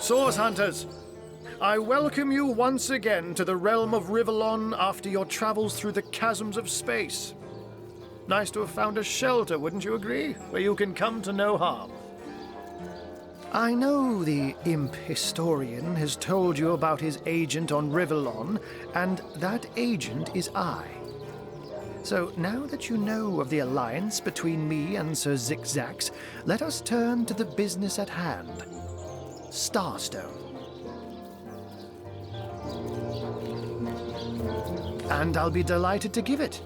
Source Hunters, I welcome you once again to the realm of Rivellon after your travels through the chasms of space. Nice to have found a shelter, wouldn't you agree? Where you can come to no harm. I know the imp historian has told you about his agent on Rivellon, and that agent is I. So now that you know of the alliance between me and Sir Zigzags, let us turn to the business at hand. Starstone. And I'll be delighted to give it.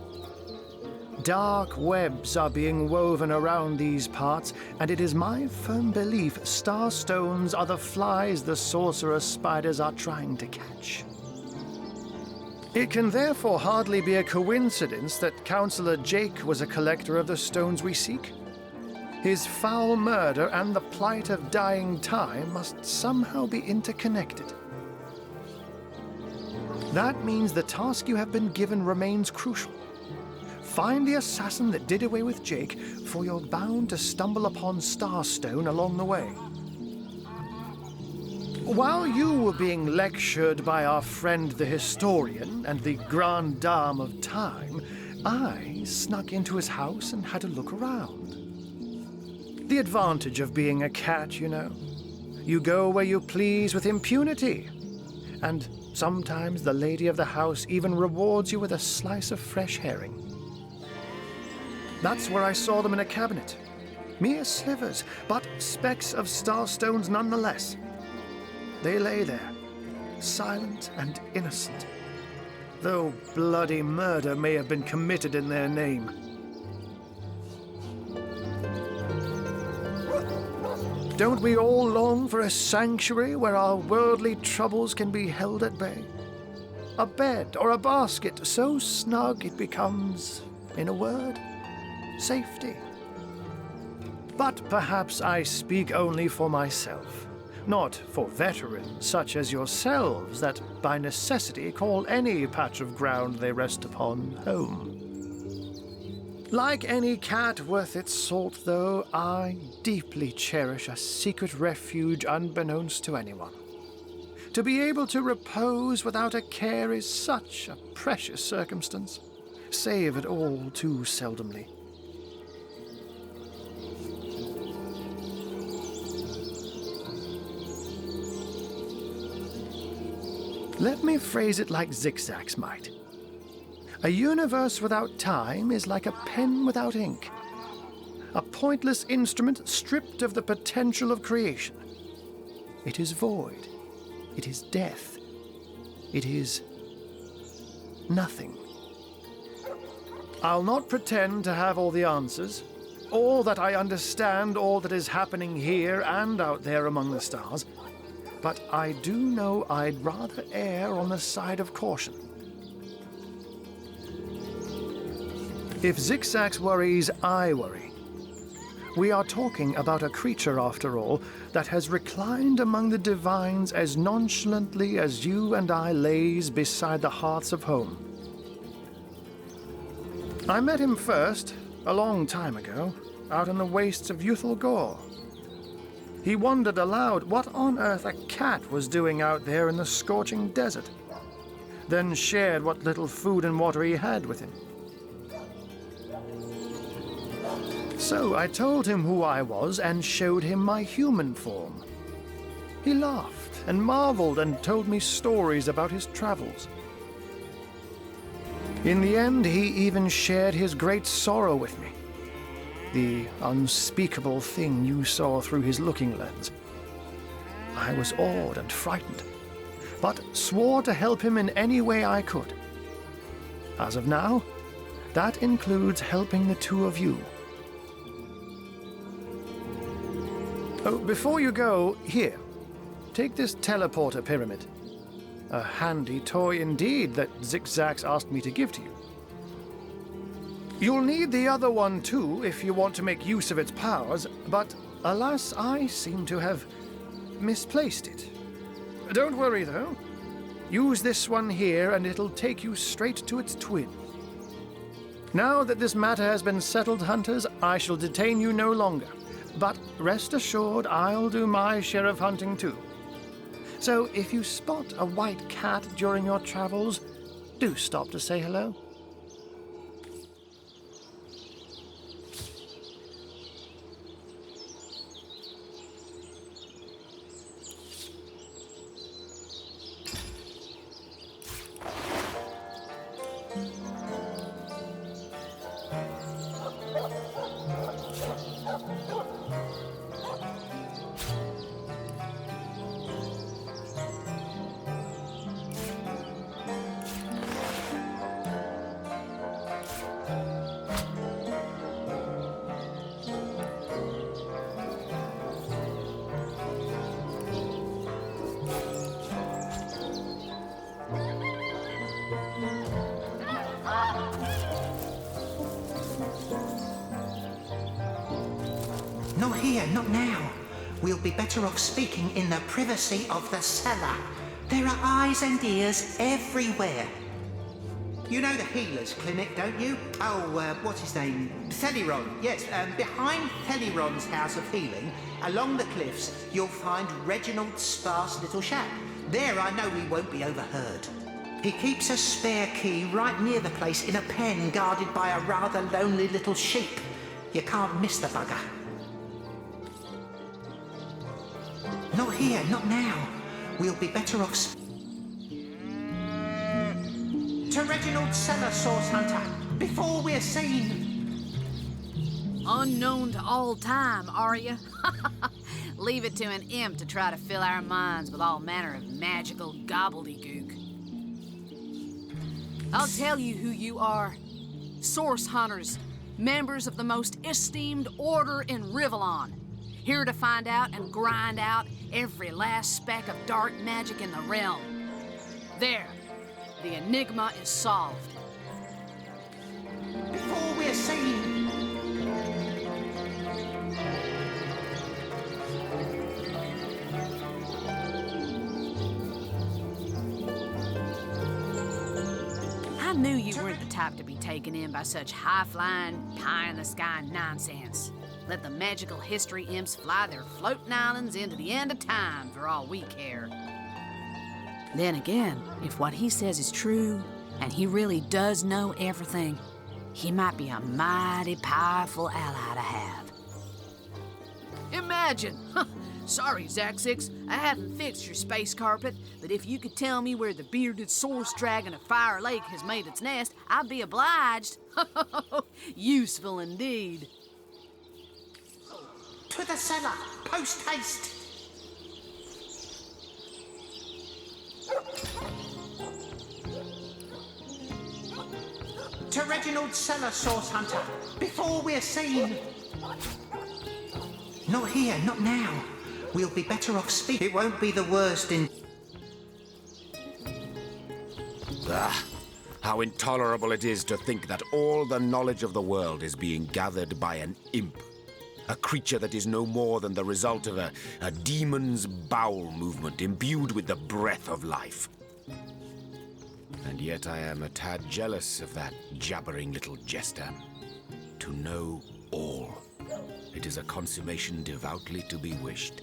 Dark webs are being woven around these parts, and it is my firm belief starstones are the flies the sorcerer spiders are trying to catch. It can therefore hardly be a coincidence that Councillor Jake was a collector of the stones we seek. His foul murder and the plight of dying time must somehow be interconnected. That means the task you have been given remains crucial. Find the assassin that did away with Jake, for you're bound to stumble upon Starstone along the way. While you were being lectured by our friend the historian and the grande dame of time, I snuck into his house and had a look around. The advantage of being a cat, you know. You go where you please with impunity. And sometimes the lady of the house even rewards you with a slice of fresh herring. That's where I saw them in a cabinet. Mere slivers, but specks of starstones nonetheless. They lay there, silent and innocent, though bloody murder may have been committed in their name. Don't we all long for a sanctuary where our worldly troubles can be held at bay? A bed or a basket so snug it becomes, in a word, safety. But perhaps I speak only for myself, not for veterans such as yourselves that by necessity call any patch of ground they rest upon home. Like any cat worth its salt, though, I deeply cherish a secret refuge unbeknownst to anyone. To be able to repose without a care is such a precious circumstance, saved all too seldomly. Let me phrase it like Zigzags might. A universe without time is like a pen without ink. A pointless instrument stripped of the potential of creation. It is void. It is death. It is nothing. I'll not pretend to have all the answers, or that I understand all that is happening here and out there among the stars, but I do know I'd rather err on the side of caution. If Zigzags worries, I worry. We are talking about a creature, after all, that has reclined among the divines as nonchalantly as you and I laze beside the hearths of home. I met him first, a long time ago, out in the wastes of youthful Gore. He wondered aloud what on earth a cat was doing out there in the scorching desert, then shared what little food and water he had with him. So I told him who I was and showed him my human form. He laughed and marveled and told me stories about his travels. In the end, he even shared his great sorrow with me. The unspeakable thing you saw through his looking lens. I was awed and frightened, but swore to help him in any way I could. As of now, that includes helping the two of you. Oh, before you go, here, take this teleporter pyramid. A handy toy indeed that Zigzags asked me to give to you. You'll need the other one too if you want to make use of its powers, but alas, I seem to have misplaced it. Don't worry though. Use this one here and it'll take you straight to its twin. Now that this matter has been settled, hunters, I shall detain you no longer. But rest assured, I'll do my share of hunting too. So if you spot a white cat during your travels, do stop to say hello. Not here, not now. We'll be better off speaking in the privacy of the cellar. There are eyes and ears everywhere. You know the healer's clinic, don't you? Oh, what's his name? Theliron. Yes, behind Theliron's house of healing, along the cliffs, you'll find Reginald's sparse little shack. There I know we won't be overheard. He keeps a spare key right near the place in a pen guarded by a rather lonely little sheep. You can't miss the bugger. Not here, not now. We'll be better off... To Reginald's cellar, Source Hunter, before we're seen. Unknown to all time, are you? Leave it to an imp to try to fill our minds with all manner of magical gobbledygook. I'll tell you who you are. Source Hunters, members of the most esteemed order in Rivalon. Here to find out and grind out every last speck of dark magic in the realm. There, the enigma is solved. Before we're seen. I knew you weren't the type to be taken in by such high-flying, pie-in-the-sky nonsense. Let the magical history imps fly their floating islands into the end of time for all we care. Then again, if what he says is true, and he really does know everything, he might be a mighty powerful ally to have. Imagine! Sorry, Zaxix, I haven't fixed your space carpet, but if you could tell me where the bearded source dragon of Fire Lake has made its nest, I'd be obliged. Useful indeed. To the cellar, post haste. To Reginald's cellar, Source Hunter, before we're seen. Not here, not now. We'll be better off speaking. It won't be the worst in... Ah, how intolerable it is to think that all the knowledge of the world is being gathered by an imp. A creature that is no more than the result of a demon's bowel movement imbued with the breath of life. And yet I am a tad jealous of that jabbering little jester. To know all. It is a consummation devoutly to be wished.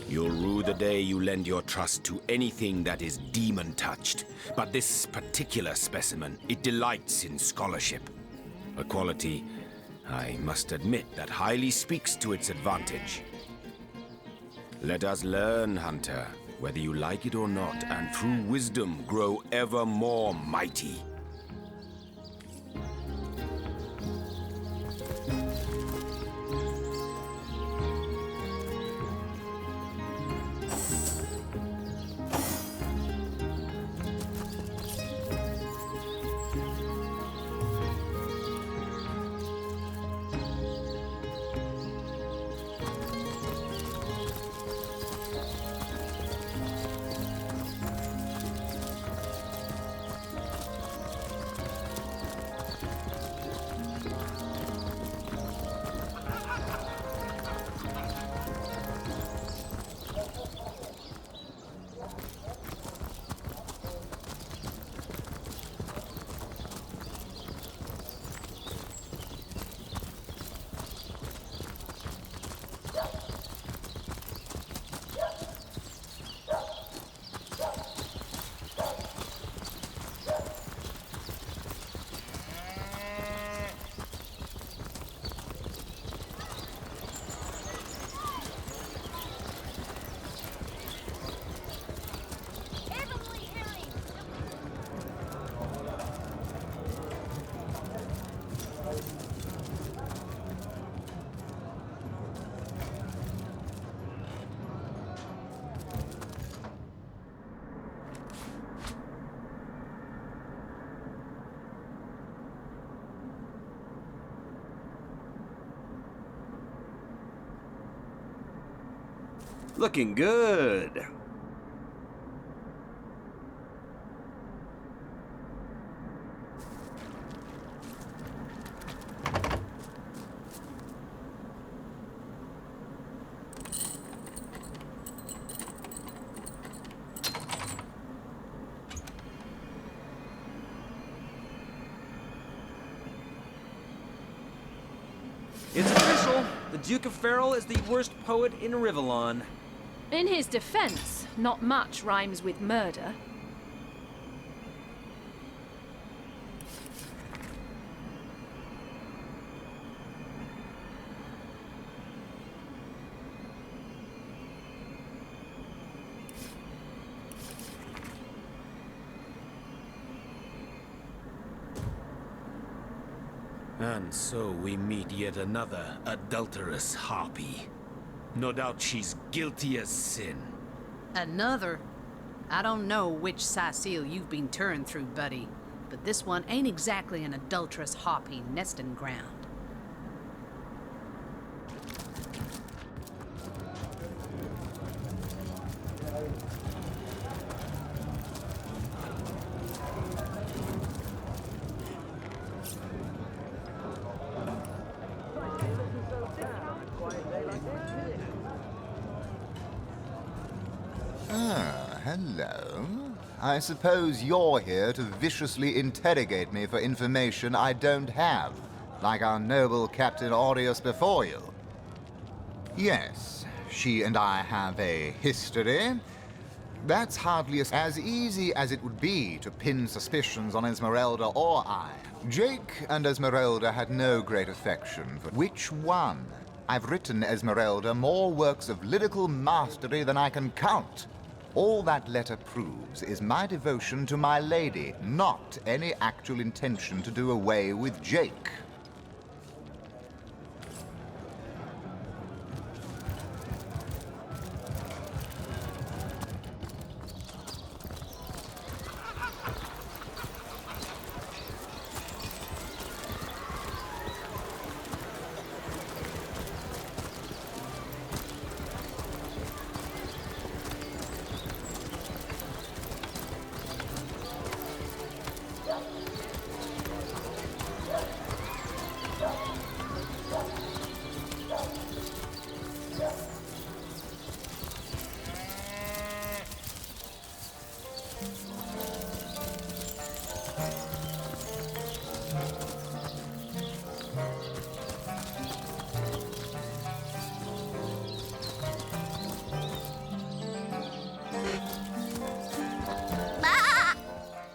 You'll rue the day you lend your trust to anything that is demon-touched. But this particular specimen, it delights in scholarship. A quality, I must admit, that highly speaks to its advantage. Let us learn, Hunter, whether you like it or not, and through wisdom grow ever more mighty. Looking good. It's official. The Duke of Farrell is the worst poet in Rivellon. In his defense, not much rhymes with murder. And so we meet yet another adulterous harpy. No doubt she's guilty as sin. Another? I don't know which Cecile you've been touring through, buddy, but this one ain't exactly an adulterous harpy nesting ground. Hello. I suppose you're here to viciously interrogate me for information I don't have, like our noble Captain Aureus before you. Yes, she and I have a history. That's hardly as easy as it would be to pin suspicions on Esmeralda or I. Jake and Esmeralda had no great affection for which one? I've written Esmeralda more works of lyrical mastery than I can count. All that letter proves is my devotion to my lady, not any actual intention to do away with Jake.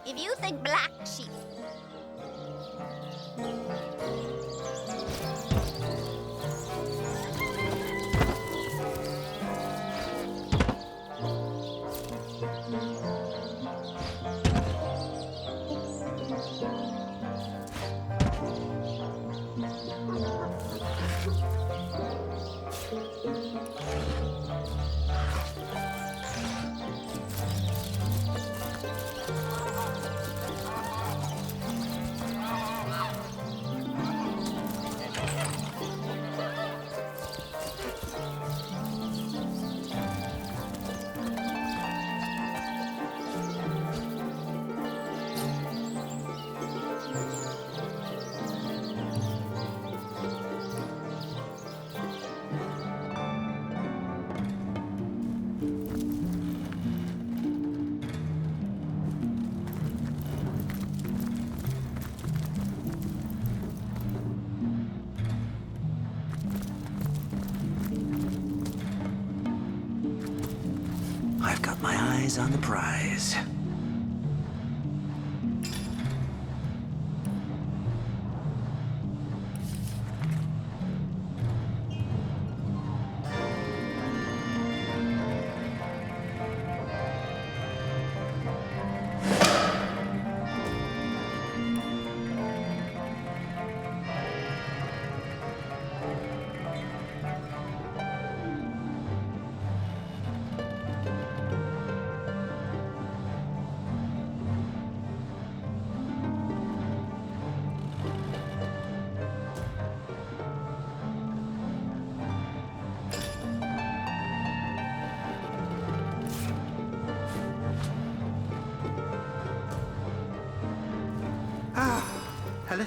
If you think black sheep. I've got my eyes on the prize.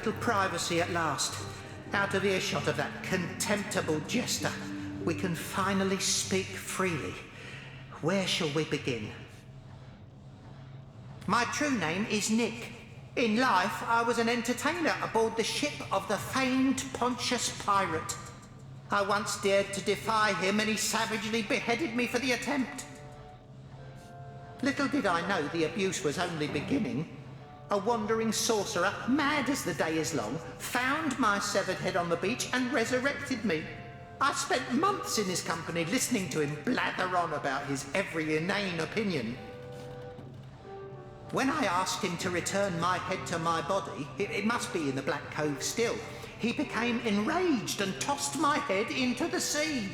little privacy at last. Out of earshot of that contemptible jester, we can finally speak freely. Where shall we begin? My true name is Nick. In life, I was an entertainer aboard the ship of the famed Pontius Pirate. I once dared to defy him, and he savagely beheaded me for the attempt. Little did I know the abuse was only beginning. A wandering sorcerer, mad as the day is long, found my severed head on the beach and resurrected me. I spent months in his company listening to him blather on about his every inane opinion. When I asked him to return my head to my body, it must be in the Black Cove still, he became enraged and tossed my head into the sea.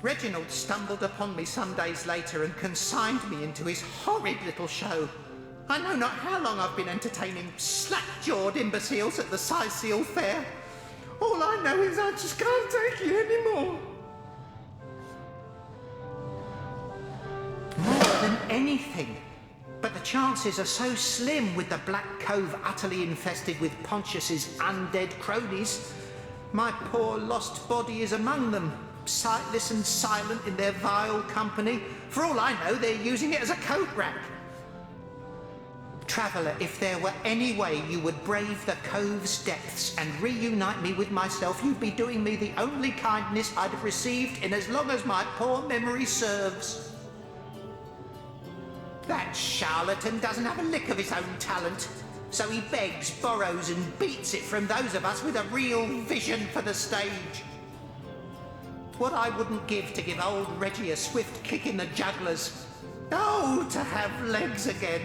Reginald stumbled upon me some days later and consigned me into his horrid little show. I know not how long I've been entertaining slack-jawed imbeciles at the Sicil Fair. All I know is I just can't take it anymore. More than anything. But the chances are so slim with the Black Cove utterly infested with Pontius's undead cronies. My poor lost body is among them, sightless and silent in their vile company. For all I know, they're using it as a coat rack. Traveller, if there were any way you would brave the cove's depths and reunite me with myself, you'd be doing me the only kindness I'd have received in as long as my poor memory serves. That charlatan doesn't have a lick of his own talent, so he begs, borrows and beats it from those of us with a real vision for the stage. What I wouldn't give to give old Reggie a swift kick in the jugglers. Oh, to have legs again.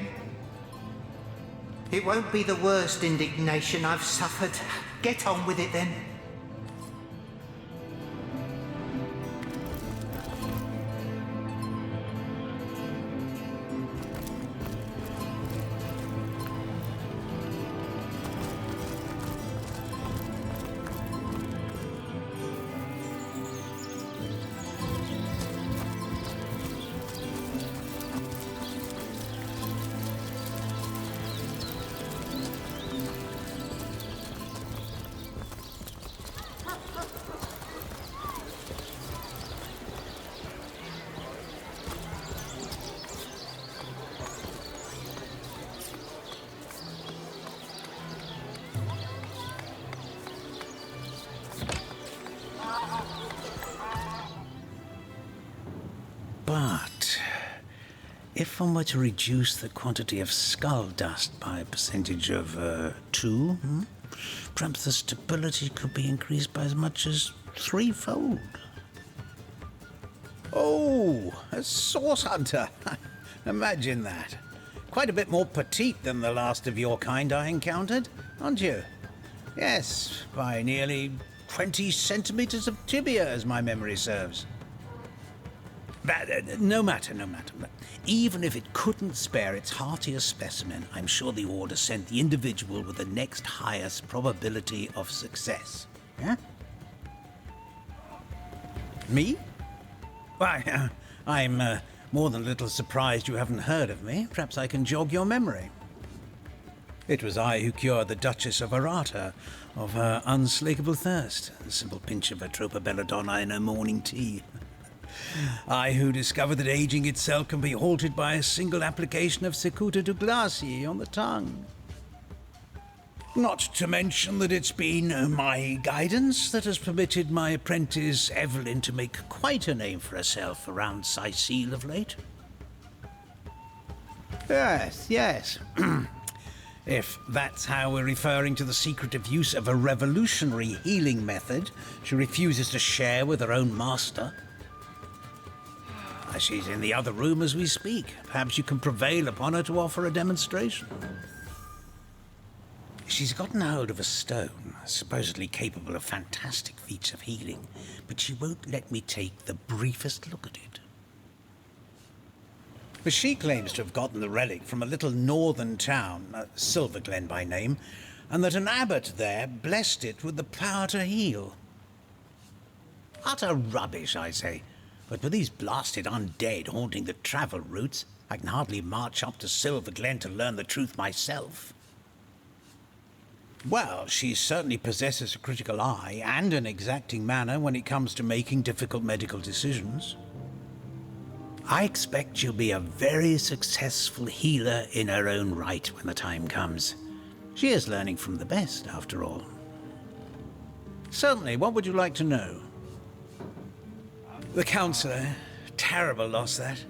It won't be the worst indignation I've suffered. Get on with it then. But if one were to reduce the quantity of skull dust by a percentage of 2, perhaps the stability could be increased by as much as 3-fold. Oh, a source hunter. Imagine that. Quite a bit more petite than the last of your kind I encountered, aren't you? Yes, by nearly 20 centimeters of tibia, as my memory serves. But, no matter. Even if it couldn't spare its heartiest specimen, I'm sure the Order sent the individual with the next highest probability of success. Yeah? Me? Why, I'm more than a little surprised you haven't heard of me. Perhaps I can jog your memory. It was I who cured the Duchess of Arata of her unslakable thirst. A simple pinch of Atropa belladonna in her morning tea. I who discovered that aging itself can be halted by a single application of Cicuta douglasii on the tongue. Not to mention that it's been my guidance that has permitted my apprentice Evelyn to make quite a name for herself around Sicil of late. Yes. If that's how we're referring to the secretive use of a revolutionary healing method she refuses to share with her own master. She's in the other room as we speak. Perhaps you can prevail upon her to offer a demonstration. She's gotten hold of a stone, supposedly capable of fantastic feats of healing, but she won't let me take the briefest look at it. But she claims to have gotten the relic from a little northern town, Silver Glen by name, and that an abbot there blessed it with the power to heal. Utter rubbish, I say. But with these blasted undead haunting the travel routes, I can hardly march up to Silver Glen to learn the truth myself. Well, she certainly possesses a critical eye and an exacting manner when it comes to making difficult medical decisions. I expect she'll be a very successful healer in her own right when the time comes. She is learning from the best, after all. Certainly, what would you like to know? The counsellor. Terrible loss, that.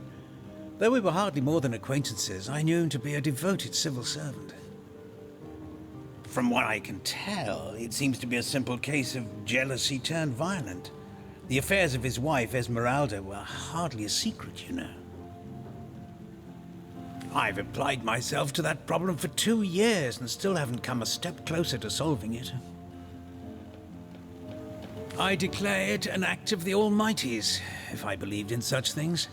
Though we were hardly more than acquaintances, I knew him to be a devoted civil servant. From what I can tell, it seems to be a simple case of jealousy turned violent. The affairs of his wife, Esmeralda, were hardly a secret, you know. I've applied myself to that problem for 2 years and still haven't come a step closer to solving it. I declare it an act of the Almighty's, if I believed in such things.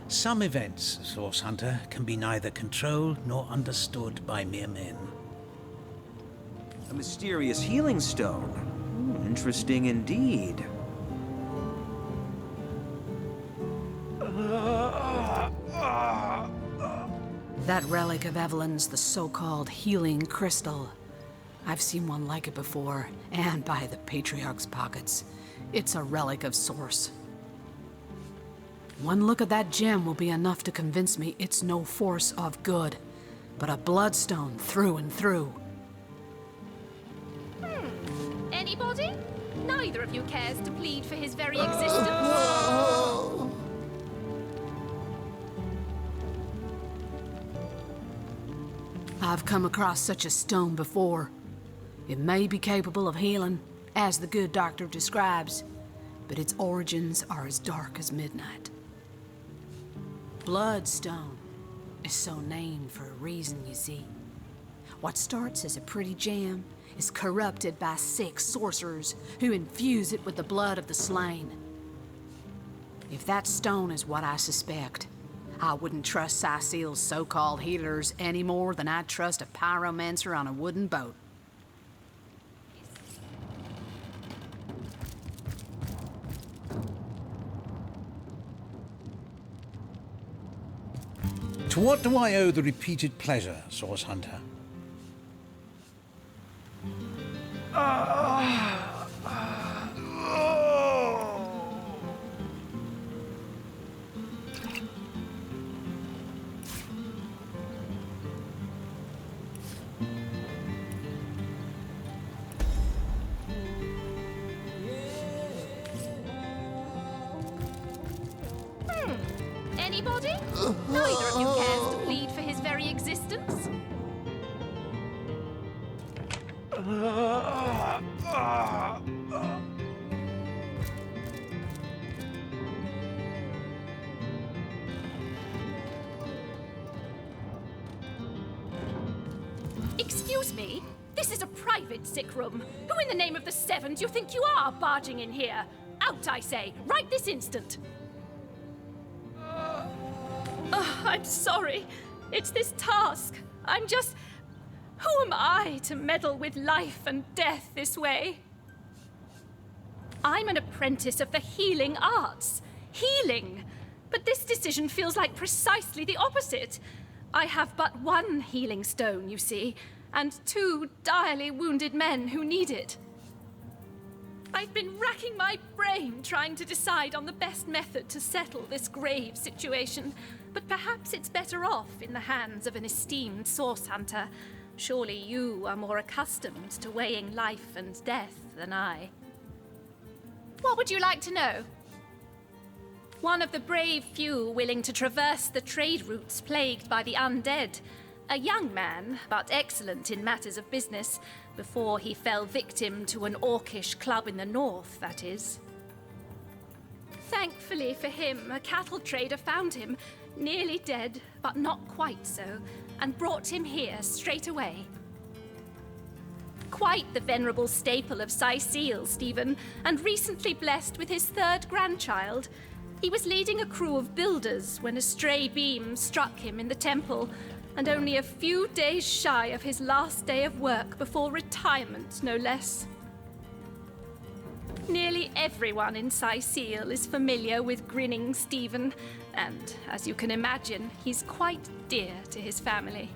Some events, Source Hunter, can be neither controlled nor understood by mere men. A mysterious healing stone. Interesting indeed. That relic of Evelyn's the so-called healing crystal. I've seen one like it before, and by the Patriarch's pockets. It's a relic of Source. One look at that gem will be enough to convince me it's no force of good, but a bloodstone through and through. Anybody? Neither of you cares to plead for his very existence. I've come across such a stone before. It may be capable of healing, as the good doctor describes, but its origins are as dark as midnight. Bloodstone is so named for a reason, you see. What starts as a pretty gem is corrupted by sick sorcerers who infuse it with the blood of the slain. If that stone is what I suspect, I wouldn't trust Cecil's so-called healers any more than I'd trust a pyromancer on a wooden boat. To what do I owe the repeated pleasure, Source Hunter? Anybody? Neither of you cares to plead for his very existence. Excuse me? This is a private sick room. Who in the name of the Seven do you think you are barging in here? Out, I say, right this instant. I'm sorry. It's this task. I'm just... Who am I to meddle with life and death this way? I'm an apprentice of the healing arts. Healing! But this decision feels like precisely the opposite. I have but one healing stone, you see, and 2 direly wounded men who need it. I've been racking my brain trying to decide on the best method to settle this grave situation, but perhaps it's better off in the hands of an esteemed source hunter. Surely you are more accustomed to weighing life and death than I. What would you like to know? One of the brave few willing to traverse the trade routes plagued by the undead. A young man, but excellent in matters of business, before he fell victim to an orcish club in the north, that is. Thankfully for him, a cattle trader found him, nearly dead, but not quite so, and brought him here straight away. Quite the venerable staple of Cecil, Stephen, and recently blessed with his 3rd grandchild. He was leading a crew of builders when a stray beam struck him in the temple, and only a few days shy of his last day of work before retirement, no less. Nearly everyone in Cecil is familiar with Grinning Stephen, and, as you can imagine, he's quite dear to his family.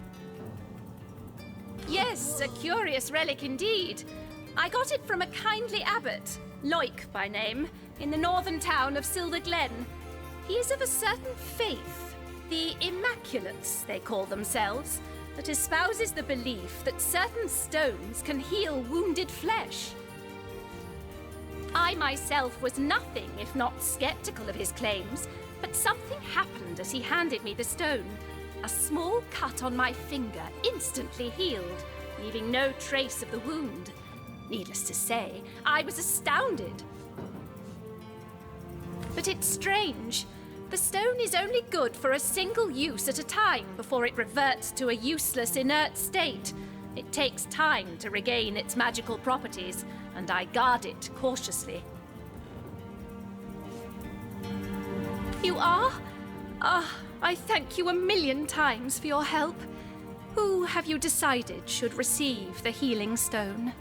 yes, a curious relic indeed. I got it from a kindly abbot, Loic by name, in the northern town of Silver Glen. He is of a certain faith, the Immaculates, they call themselves, that espouses the belief that certain stones can heal wounded flesh. I myself was nothing if not skeptical of his claims, but something happened as he handed me the stone. A small cut on my finger instantly healed, leaving no trace of the wound. Needless to say, I was astounded. But it's strange. The stone is only good for a single use at a time before it reverts to a useless, inert state. It takes time to regain its magical properties, and I guard it cautiously. You are? I thank you a million times for your help. Who have you decided should receive the healing stone?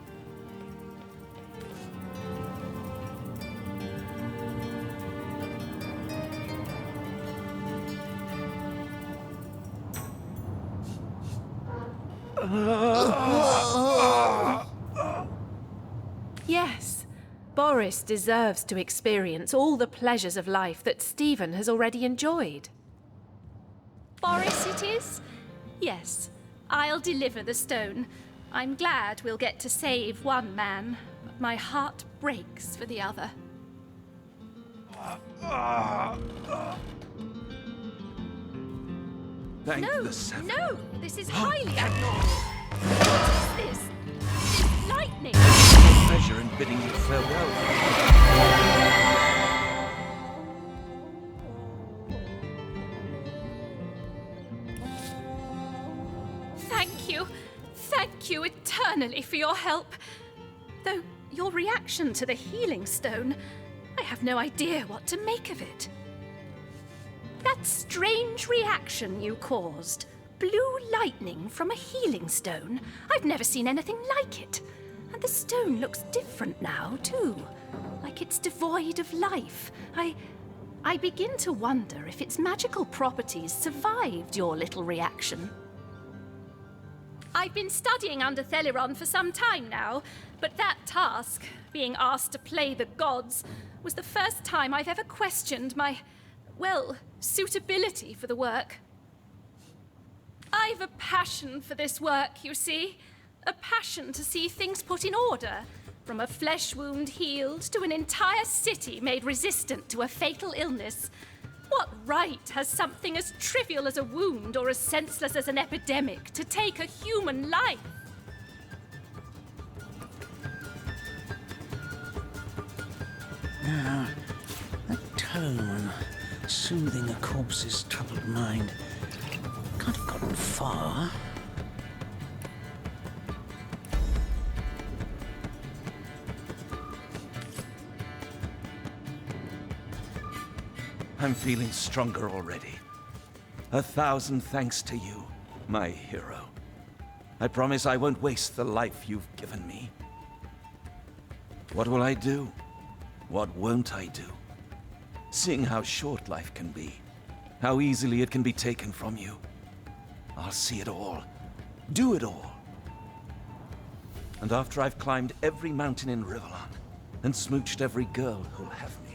Yes, Boris deserves to experience all the pleasures of life that Stephen has already enjoyed. Boris it is? Yes, I'll deliver the stone. I'm glad we'll get to save one man, but my heart breaks for the other. Thank No, the seven. no, this is highly abnormal. What is this? This lightning! Pleasure in bidding you farewell. Thank you eternally for your help. Though your reaction to the healing stone, I have no idea what to make of it. That strange reaction you caused, blue lightning from a healing stone, I've never seen anything like it. And the stone looks different now, too. Like it's devoid of life. I begin to wonder if its magical properties survived your little reaction. I've been studying under Theleron for some time now, but that task, being asked to play the gods, was the first time I've ever questioned my, well, suitability for the work. I've a passion for this work, you see. A passion to see things put in order, from a flesh wound healed to an entire city made resistant to a fatal illness. What right has something as trivial as a wound or as senseless as an epidemic to take a human life? Now, that tone, soothing a corpse's troubled mind, can't have gotten far. I'm feeling stronger already. 1,000 thanks to you, my hero. I promise I won't waste the life you've given me. What will I do? What won't I do? Seeing how short life can be, how easily it can be taken from you, I'll see it all, do it all. And after I've climbed every mountain in Rivellon and smooched every girl who'll have me,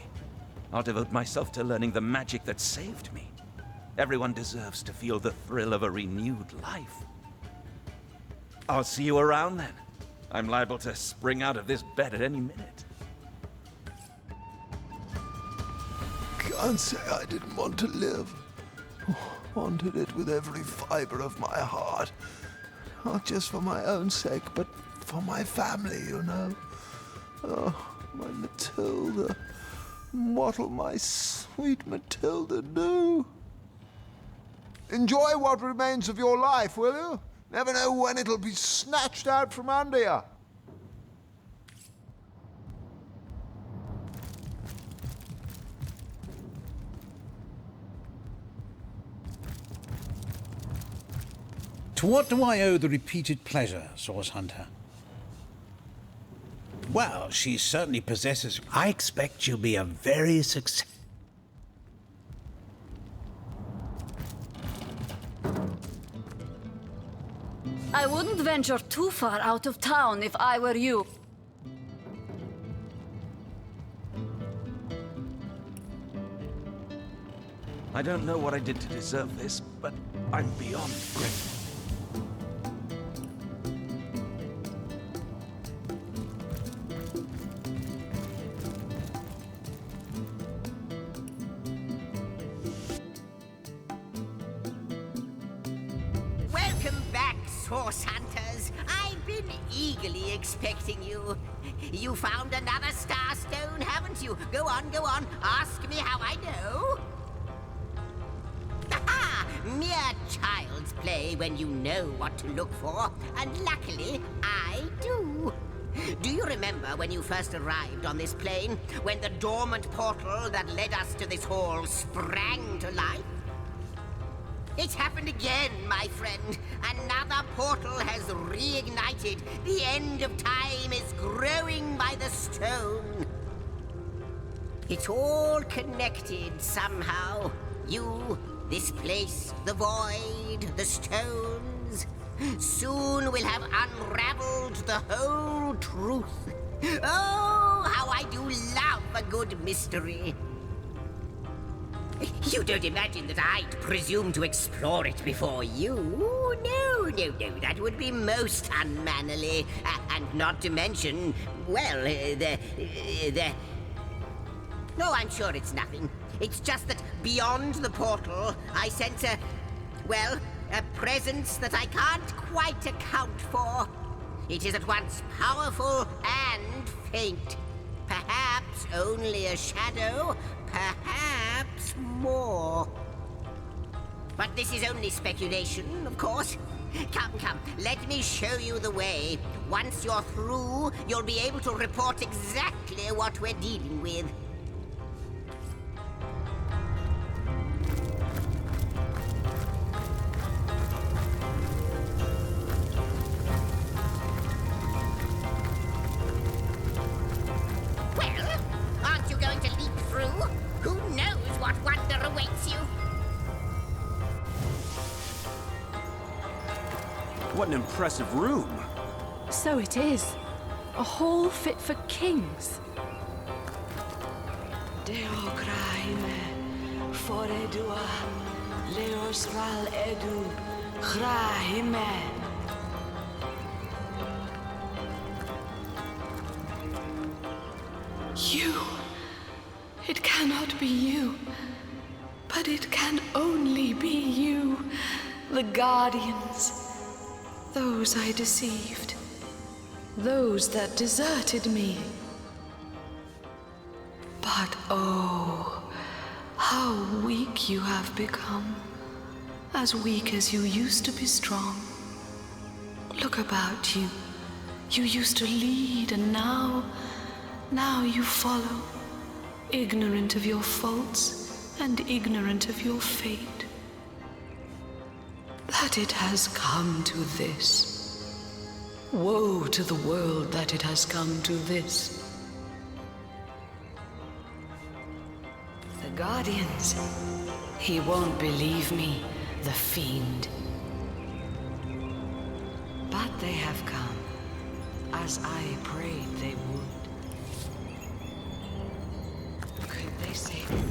I'll devote myself to learning the magic that saved me. Everyone deserves to feel the thrill of a renewed life. I'll see you around then. I'm liable to spring out of this bed at any minute. Can't say I didn't want to live. Wanted it with every fiber of my heart. Not just for my own sake, but for my family, you know. Oh, my Matilda. What'll my sweet Matilda do? Enjoy what remains of your life, will you? Never know when it'll be snatched out from under you. To what do I owe the repeated pleasure, Source Hunter? Well, she certainly possesses... I expect she'll be a very successful... I wouldn't venture too far out of town if I were you. I don't know what I did to deserve this, but I'm beyond grateful. Welcome back, Source Hunters. I've been eagerly expecting you. You found another Star Stone, haven't you? Go on, go on. Ask me how I know. Aha! Mere child's play when you know what to look for. And luckily, I do. Do you remember when you first arrived on this plane? When the dormant portal that led us to this hall sprang to life? It's happened again, my friend. Another portal has reignited. The end of time is growing by the stone. It's all connected somehow. You, this place, the void, the stones. Soon we'll have unraveled the whole truth. Oh, how I do love a good mystery. You don't imagine that I'd presume to explore it before you? No, no, no, that would be most unmannerly. And not to mention, well, No, I'm sure it's nothing. It's just that beyond the portal, I sense a presence that I can't quite account for. It is at once powerful and faint. Perhaps only a shadow, perhaps more. But this is only speculation, of course. Come, come, let me show you the way. Once you're through, you'll be able to report exactly what we're dealing with. Well, aren't you going to leap through? Who knows what wonder awaits you? What an impressive room. So it is. A hall fit for kings. Deo graime, fore dua, leos ral edu, graime. You. It cannot be you. But it can only be you. The Guardians. Those I deceived. Those that deserted me. But oh, how weak you have become. As weak as you used to be strong. Look about you. You used to lead, and now you follow. Ignorant of your faults and ignorant of your fate. That it has come to this. Woe to the world that it has come to this. The Guardians. He won't believe me, the fiend. But they have come, as I prayed they would. Could they save me?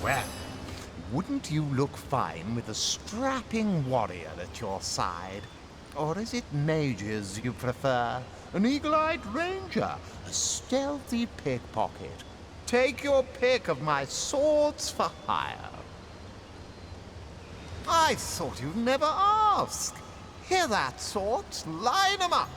Well, wouldn't you look fine with a strapping warrior at your side? Or is it mages you prefer? An eagle-eyed ranger? A stealthy pickpocket? Take your pick of my swords for hire. I thought you'd never ask. Hear that, swords? Line 'em up!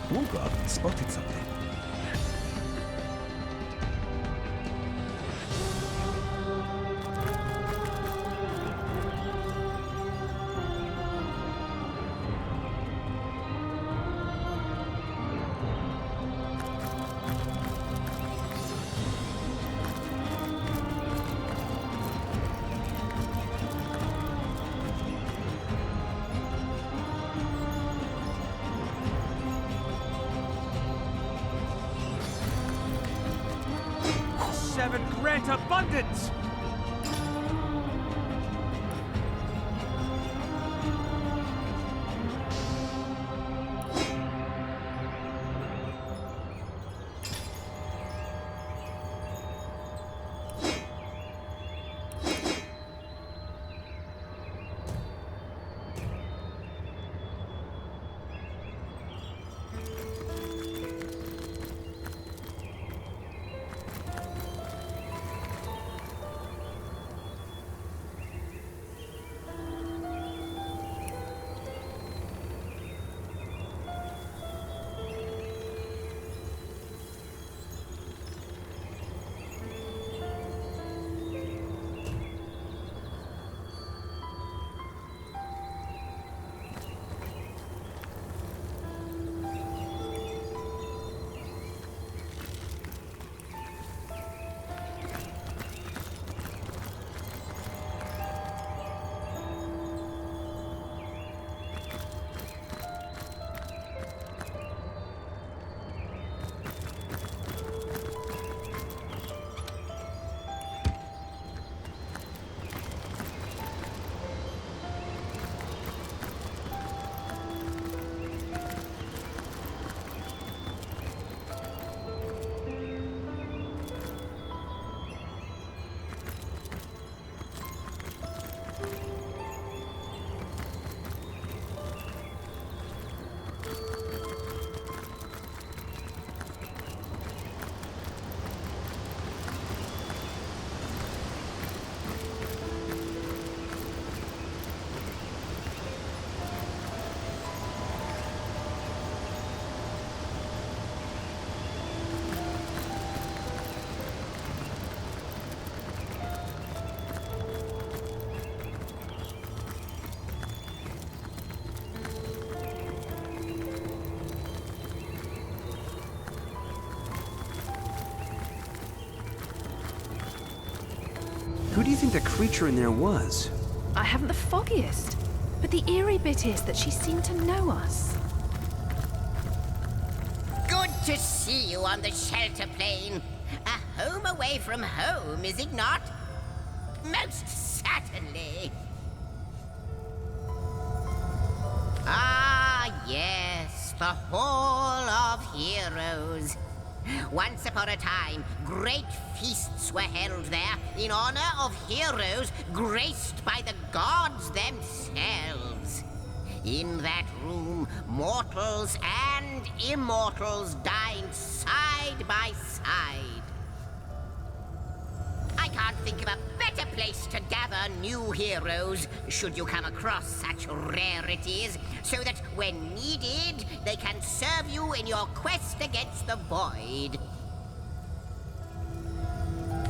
Walker spotted something. Seven grant abundance! Who do you think the creature in there was? I haven't the foggiest. But the eerie bit is that she seemed to know us. Good to see you on the shelter plane. A home away from home, is it not? Most certainly. Ah, yes, the Hall of Heroes. Once upon a time, great feasts were held there in honor of heroes graced by the gods themselves. In that room, mortals and immortals dined side by side. I can't think of a better place to gather new heroes, should you come across such rarities, so that when needed, they can serve you in your quest against the void.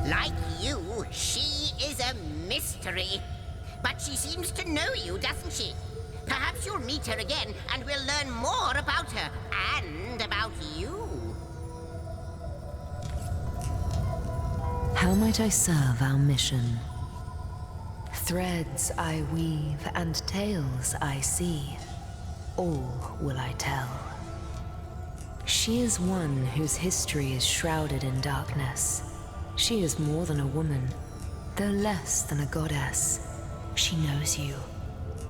Like you, she is a mystery. But she seems to know you, doesn't she? Perhaps you'll meet her again, and we'll learn more about her, and about you. How might I serve our mission? Threads I weave and tales I see, all will I tell. She is one whose history is shrouded in darkness. She is more than a woman, though less than a goddess. She knows you.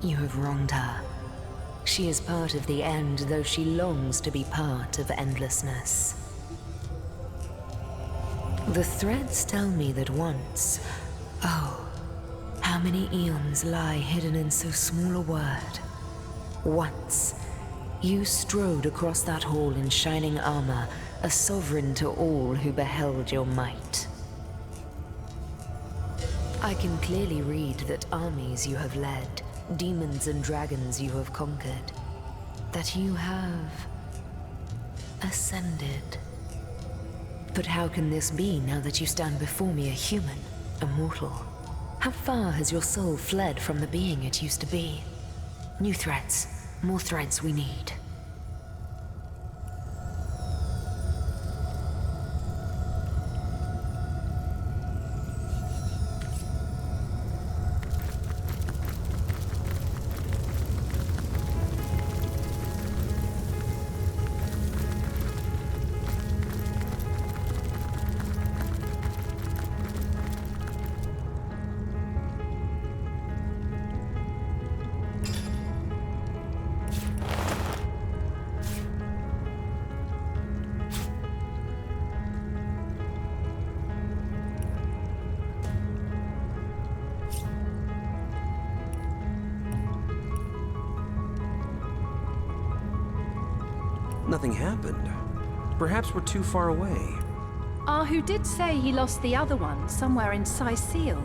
You have wronged her. She is part of the end, though she longs to be part of endlessness. The threads tell me that once, oh, how many eons lie hidden in so small a word. Once, you strode across that hall in shining armor, a sovereign to all who beheld your might. I can clearly read that armies you have led, demons and dragons you have conquered, that you have ascended. But how can this be now that you stand before me a human, a mortal? How far has your soul fled from the being it used to be? New threads, more threads we need. Nothing happened. Perhaps we're too far away. Ahu did say he lost the other one somewhere in Sicil.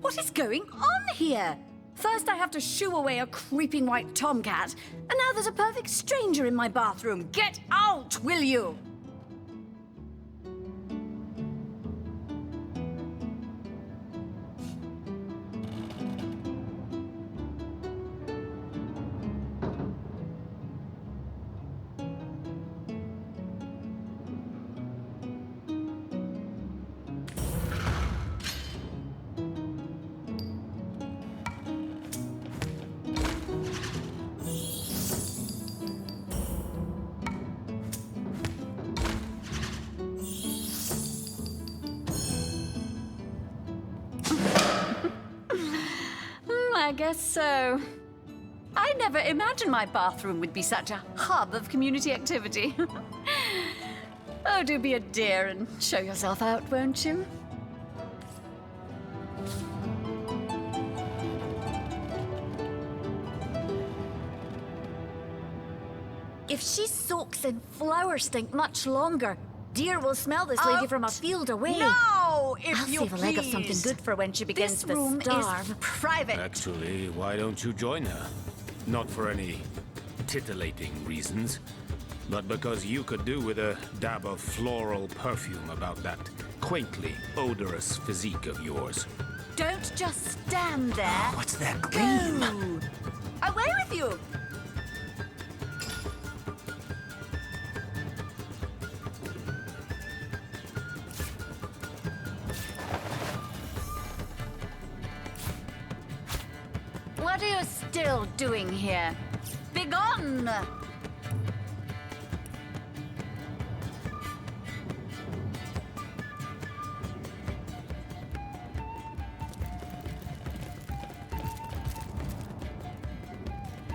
What is going on here? First I have to shoo away a creeping white tomcat, and now there's a perfect stranger in my bathroom. Get out, will you? I guess so. I never imagined my bathroom would be such a hub of community activity. Oh, do be a dear and show yourself out, won't you? If she soaks in flower stink much longer, deer will smell this lady from a field away. No, if I'll you save a leg of something please. good for when she begins This room to starve. is private. Actually, why don't you join her? Not for any titillating reasons, but because you could do with a dab of floral perfume about that quaintly odorous physique of yours. Don't just stand there. What's that gleam? Go. Away with you! What are you still doing here? Begone!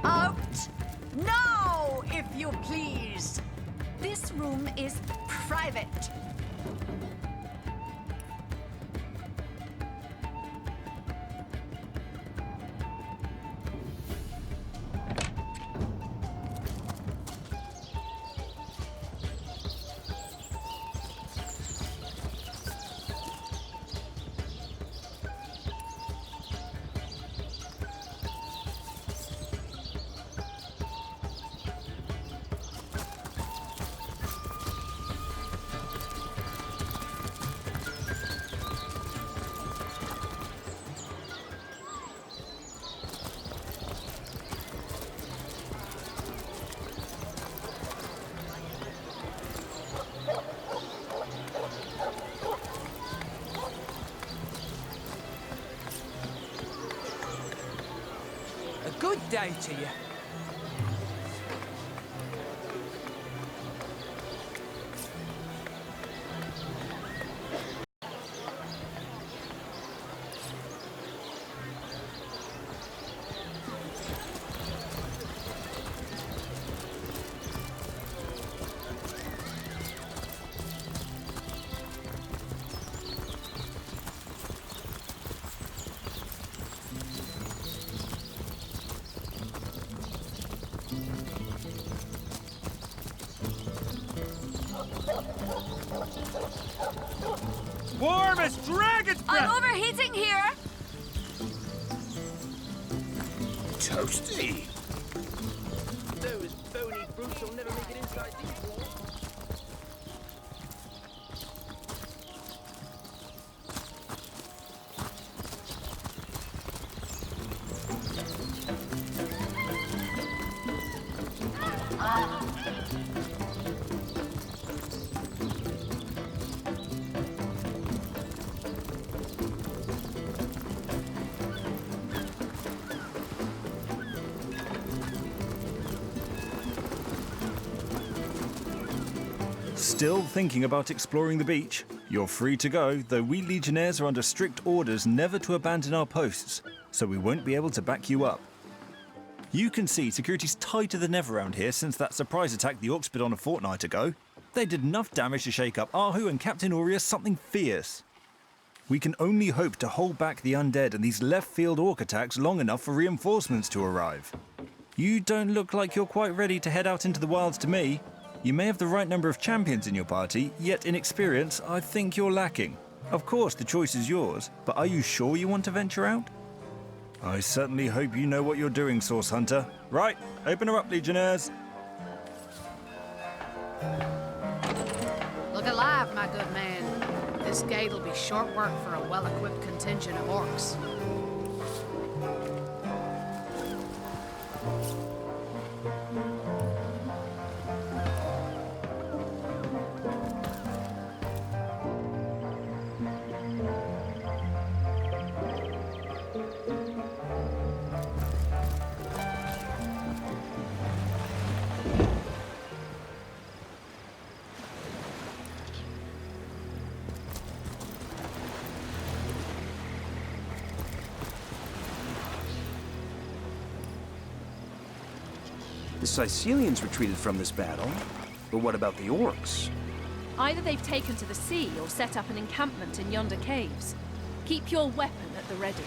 Out! No, if you please. This room is private. A good day to you. Warm as dragon's breath! I'm overheating here! Toasty! Those bony brutes will never make it inside these walls. Still thinking about exploring the beach? You're free to go, though we Legionnaires are under strict orders never to abandon our posts, so we won't be able to back you up. You can see security's tighter than ever around here since that surprise attack the Orcs put on a fortnight ago. They did enough damage to shake up Ahu and Captain Aureus something fierce. We can only hope to hold back the undead and these left-field Orc attacks long enough for reinforcements to arrive. You don't look like you're quite ready to head out into the wilds to me. You may have the right number of champions in your party, yet in experience, I think you're lacking. Of course, the choice is yours, but are you sure you want to venture out? I certainly hope you know what you're doing, Source Hunter. Right, open her up, Legionnaires. Look alive, my good man. This gate'll be short work for a well-equipped contingent of orcs. The Sicilians retreated from this battle, but what about the orcs? Either they've taken to the sea or set up an encampment in yonder caves. Keep your weapon at the ready.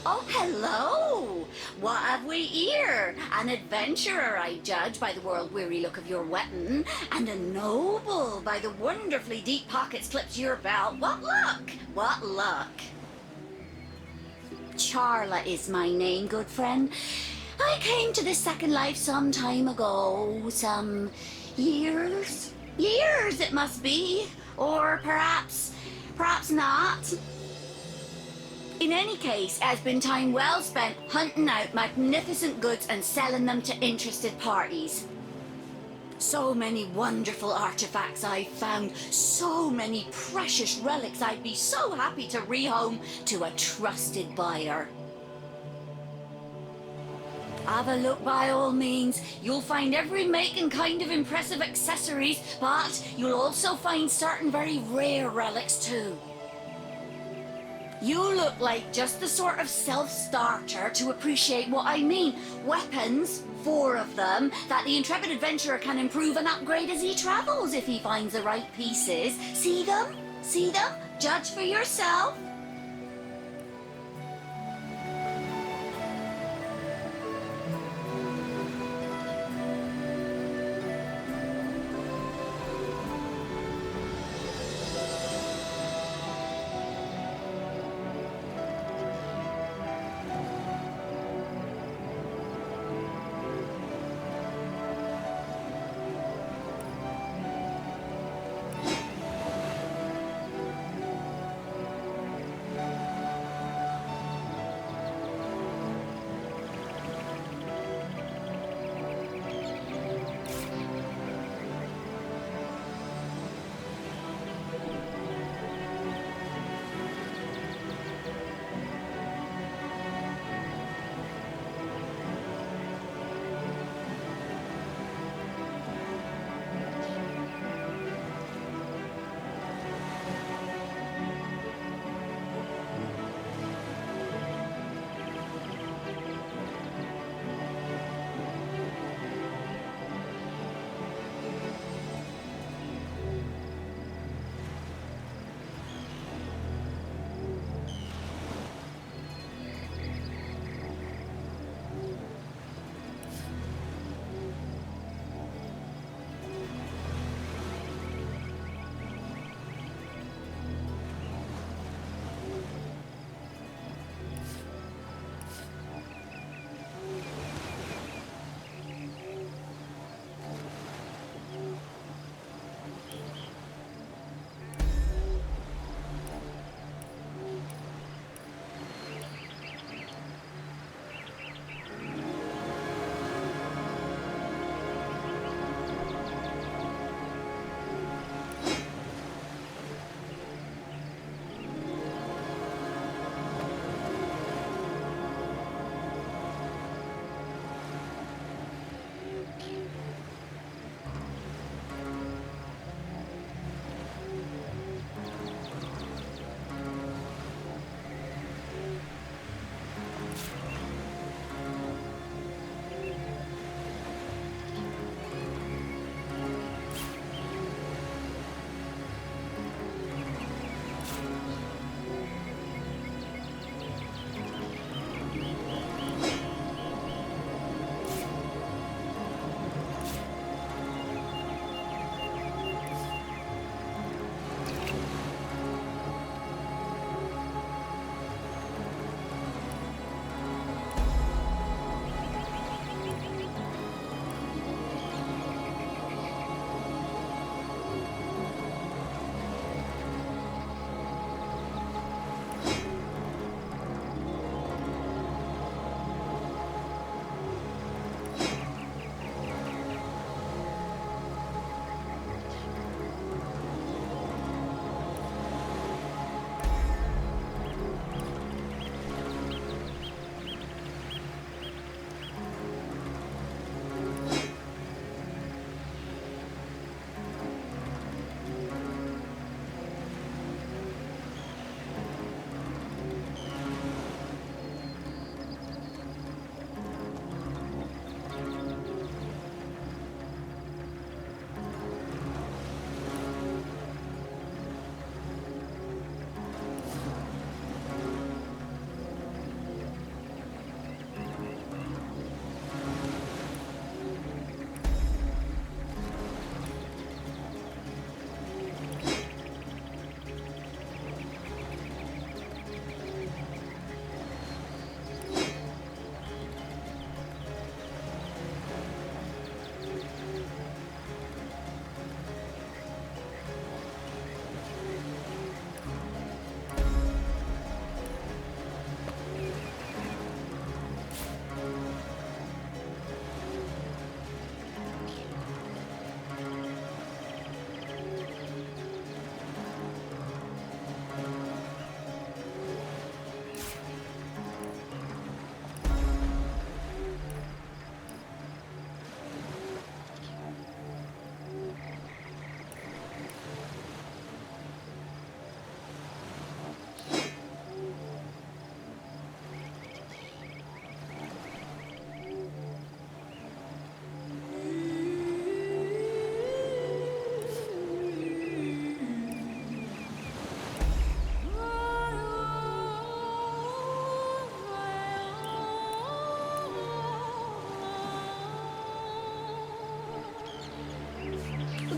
Oh, hello! What have we here? An adventurer, I judge, by the world-weary look of your weapon, and a noble by the wonderfully deep pockets clipped to your belt. What luck! What luck! Charla is my name, good friend. I came to the Second Life some time ago. Some years? Years, it must be. Or perhaps not. In any case, it has been time well spent hunting out magnificent goods and selling them to interested parties. So many wonderful artifacts I've found, so many precious relics I'd be so happy to rehome to a trusted buyer. Have a look by all means. You'll find every make and kind of impressive accessories, but you'll also find certain very rare relics too. You look like just the sort of self-starter to appreciate what I mean. Weapons, 4 of them, that the intrepid adventurer can improve and upgrade as he travels if he finds the right pieces. See them? See them? Judge for yourself.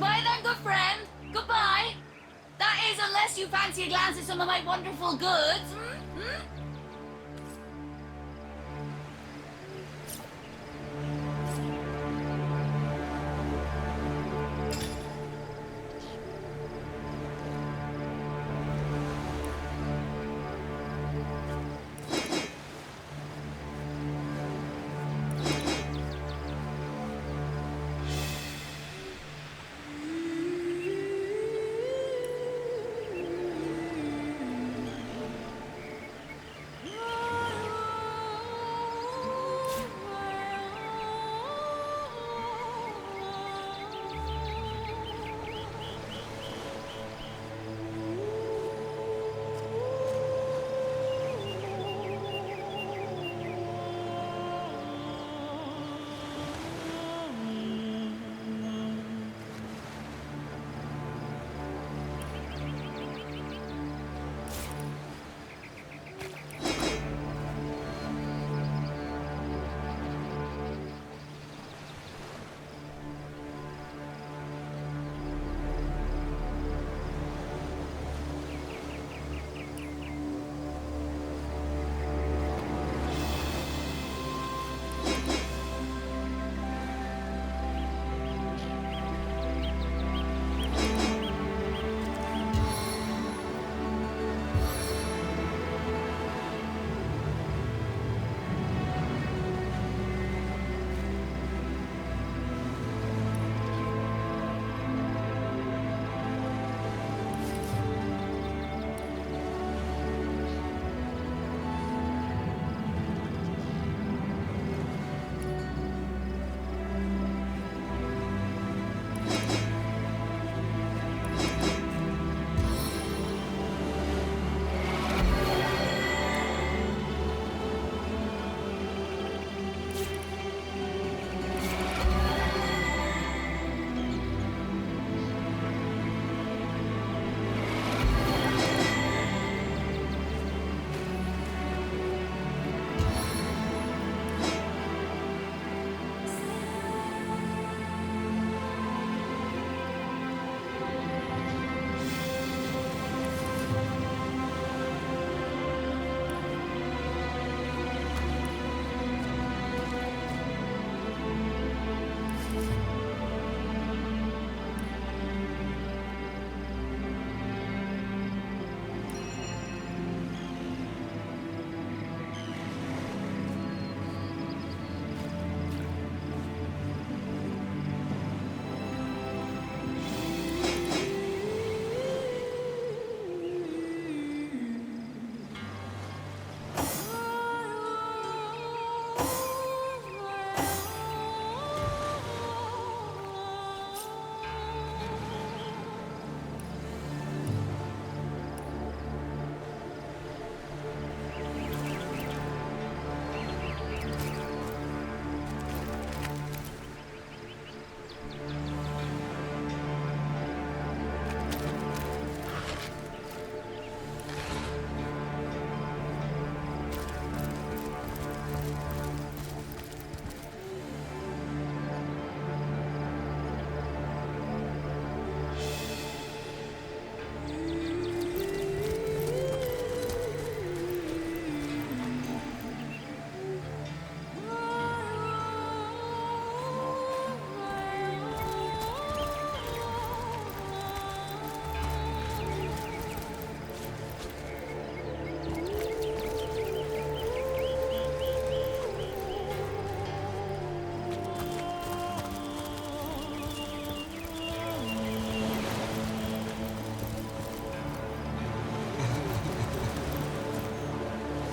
Goodbye then, good friend. Goodbye. That is, unless you fancy a glance at some of my wonderful goods.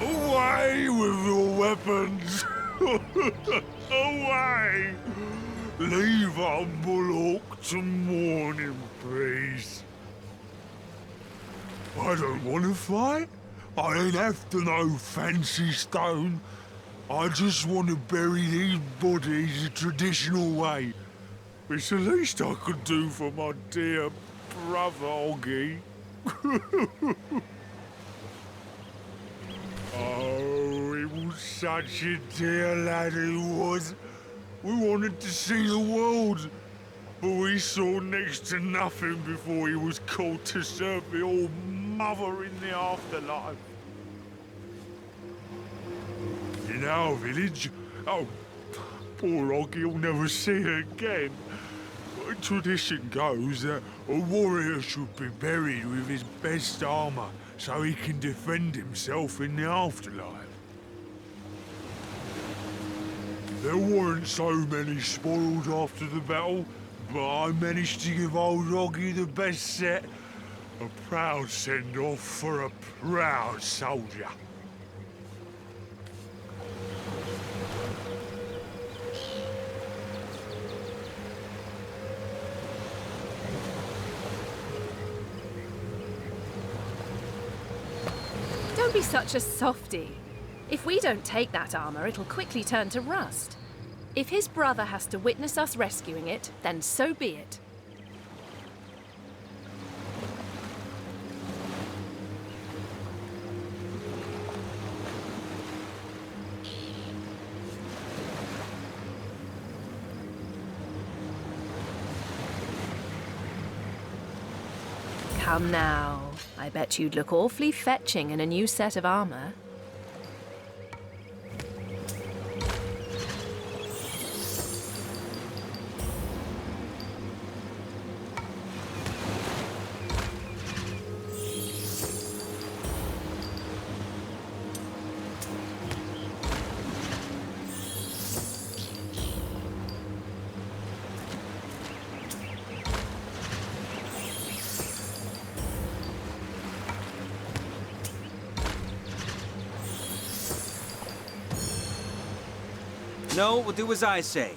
Away with your weapons! Away! Leave humble Orc to mourn in peace. I don't want to fight. I ain't after no fancy stone. I just want to bury these bodies the traditional way. It's the least I could do for my dear brother Oggy. Oh, he was such a dear lad he was. We wanted to see the world. but we saw next to nothing before he was called to serve the old mother in the afterlife. In our village, oh, poor Oggy will never see her again. Tradition goes that a warrior should be buried with his best armor so he can defend himself in the afterlife. There weren't so many spoils after the battle, but I managed to give old Oggy the best set. A proud send-off for a proud soldier. Don't be such a softy. If we don't take that armor, it'll quickly turn to rust. If his brother has to witness us rescuing it, then so be it. Come now. I bet you'd look awfully fetching in a new set of armor. No, we'll do as I say.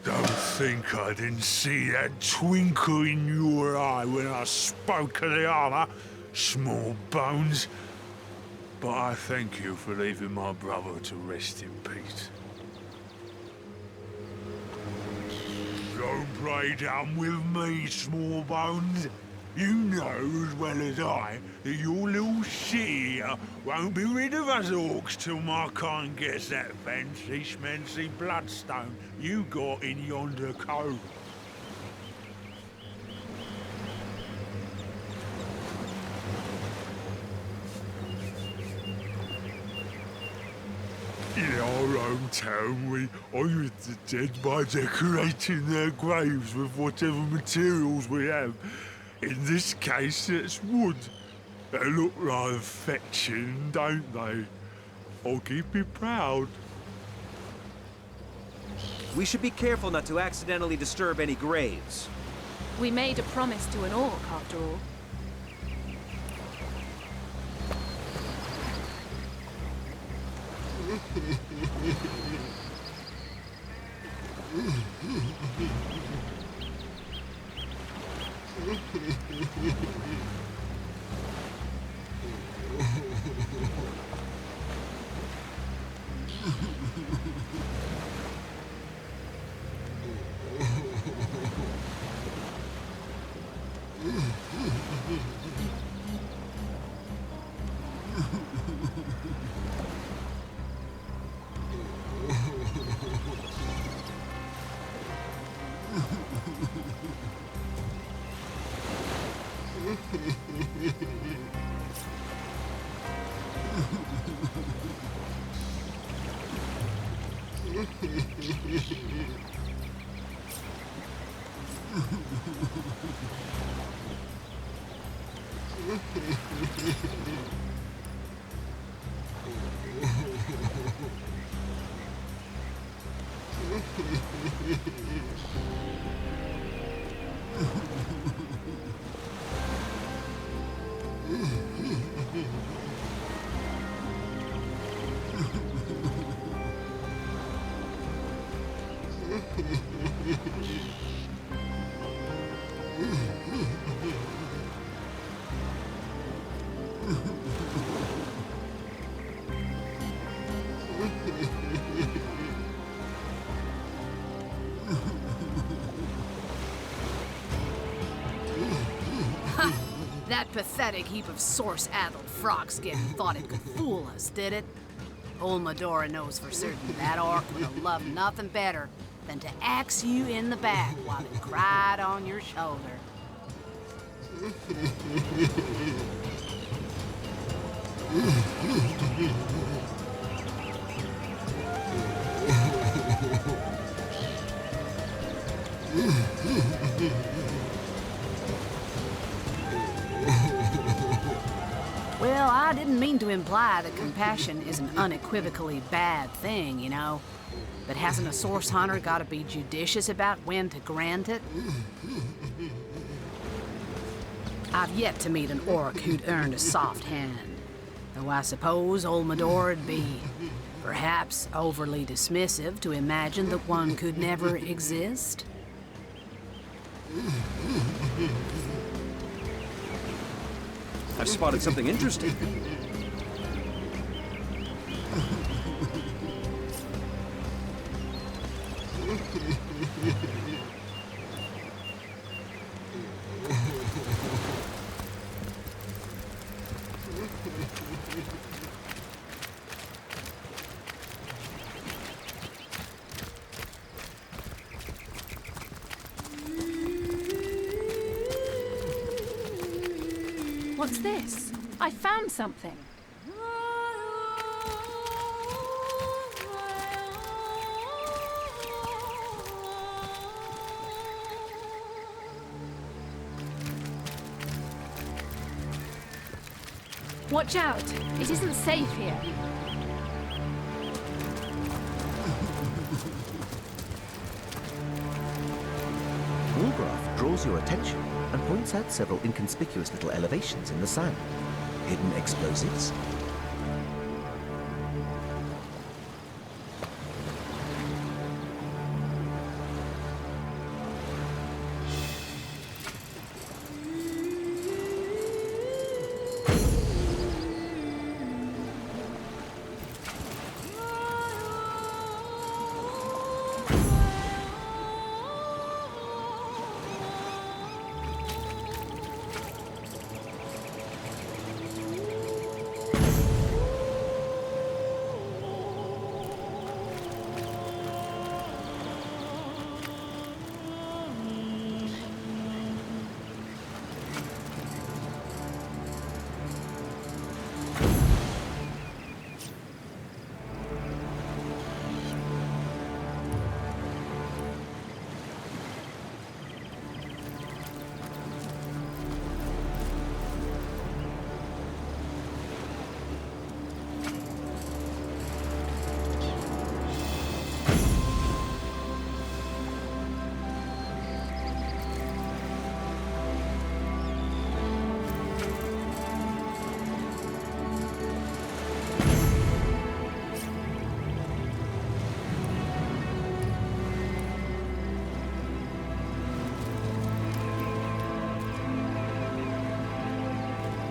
Don't think I didn't see that twinkle in your eye when I spoke of the armor, small bones. But I thank you for leaving my brother to rest in peace. Don't play dumb with me, small bones. You know as well as I that your little city here won't be rid of us orcs till my kind gets that fancy schmancy bloodstone you got in yonder cove. In our hometown, we honour the dead by decorating their graves with whatever materials we have. In this case, it's wood. They look rather fetching, don't they? I'll keep you proud. We should be careful not to accidentally disturb any graves. We made a promise to an orc, after all. That pathetic heap of source-addled frog skin thought it could fool us, did it? Old Medora knows for certain that orc would have loved nothing better than to axe you in the back while it cried on your shoulder. Well, I didn't mean to imply that compassion is an unequivocally bad thing, you know. But hasn't a source hunter got to be judicious about when to grant it? I've yet to meet an orc who'd earned a soft hand, though I suppose old Medora'd be perhaps overly dismissive to imagine that one could never exist. I've spotted something interesting. What's this? I found something. Watch out! It isn't safe here. Woolgraf draws your attention and points out several inconspicuous little elevations in the sand. Hidden explosives?